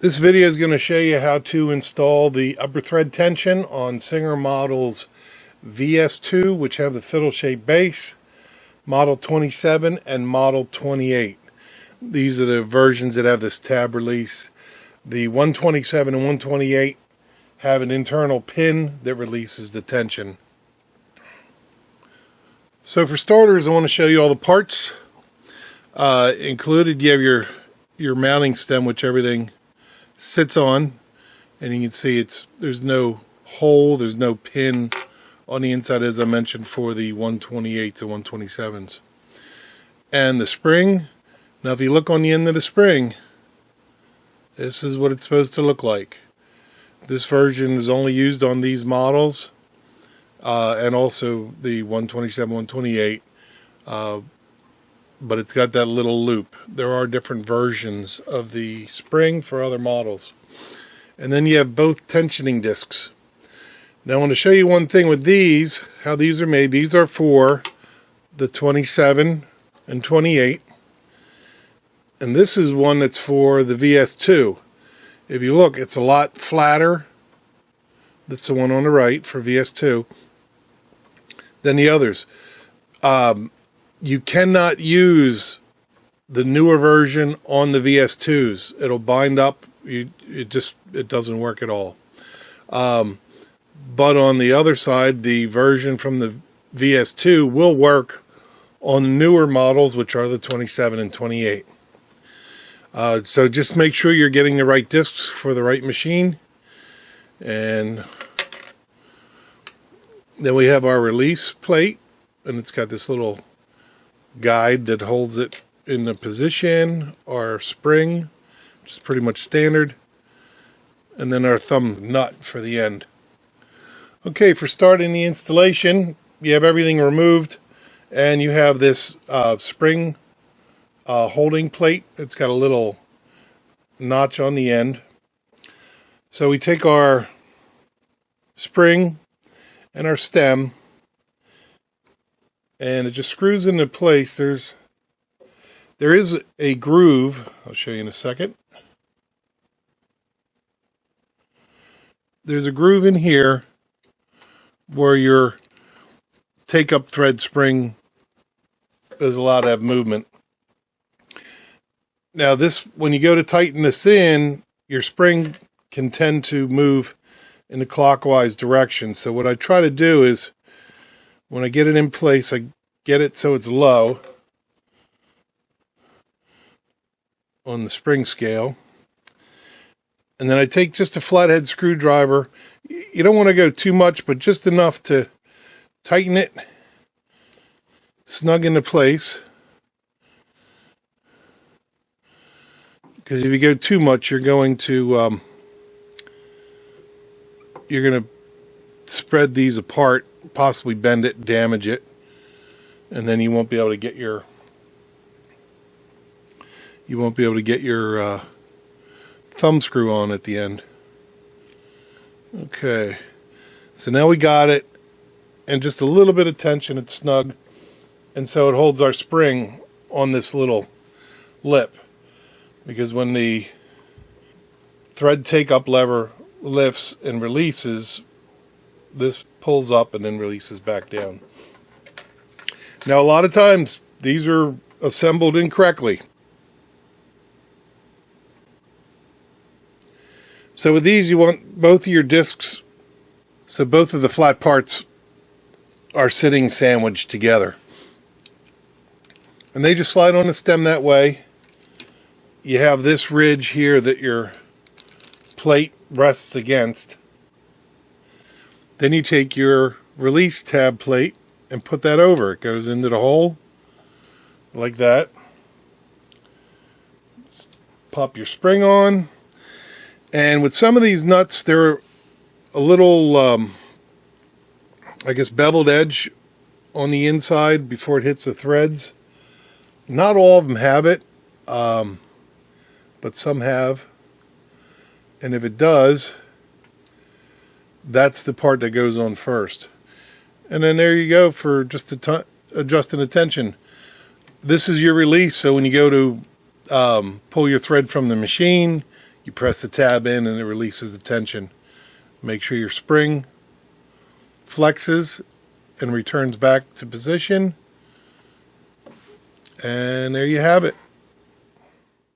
This video is going to show you how to install the upper thread tension on Singer models VS2, which have the fiddle shaped base, model 27 and model 28. These are the versions that have this tab release. The 127 and 128 have an internal pin that releases the tension. So for starters, I want to show you all the parts included. You have your mounting stem, which everything sits on, and you can see there's no hole, there's no pin on the inside, as I mentioned, for the 128s and 127s. And the spring, now if you look on the end of the spring, this is what it's supposed to look like. This version is only used on these models, and also the 127, 128, but it's got that little loop. There are different versions of the spring for other models. And then you have both tensioning discs. Now I want to show you one thing with these, how these are made. These are for the 27 and 28. And this is one that's for the VS2. If you look, it's a lot flatter. That's the one on the right for VS2 than the others. You cannot use the newer version on the VS2s. It'll bind up. It doesn't work at all. But on the other side, the version from the VS2 will work on the newer models, which are the 27 and 28. So just make sure you're getting the right discs for the right machine. And then we have our release plate, and it's got this little guide that holds it in the position, our spring, which is pretty much standard, and then our thumb nut for the end. Okay, for starting the installation, you have everything removed, and you have this spring holding plate. It's got a little notch on the end. So we take our spring and our stem, and it just screws into place. There is a groove. I'll show you in a second. There's a groove in here where your take-up thread spring is allowed to have movement. Now when you go to tighten this in, your spring can tend to move in the clockwise direction. So what I try to do is, when I get it in place, I get it so it's low on the spring scale. And then I take just a flathead screwdriver. You don't want to go too much, but just enough to tighten it, snug into place. Because if you go too much, you're going to spread these apart, possibly bend it, damage it, and then you won't be able to get your thumb screw on at the end. Okay, so now we got it, and just a little bit of tension, it's snug, and so it holds our spring on this little lip, because when the thread take-up lever lifts and releases, this pulls up and then releases back down. Now a lot of times these are assembled incorrectly. So with these, you want both of your discs, so both of the flat parts are sitting sandwiched together. And they just slide on the stem that way. You have this ridge here that your plate rests against. Then you take your release tab plate and put that over. It goes into the hole like that. Just pop your spring on. And with some of these nuts, they're a little, I guess, beveled edge on the inside before it hits the threads. Not all of them have it, but some have. And if it does, that's the part that goes on first. And then there you go for just adjusting the tension. This is your release, so when you go to pull your thread from the machine, You press the tab in and it releases the tension. Make sure your spring flexes and returns back to position. And there you have it.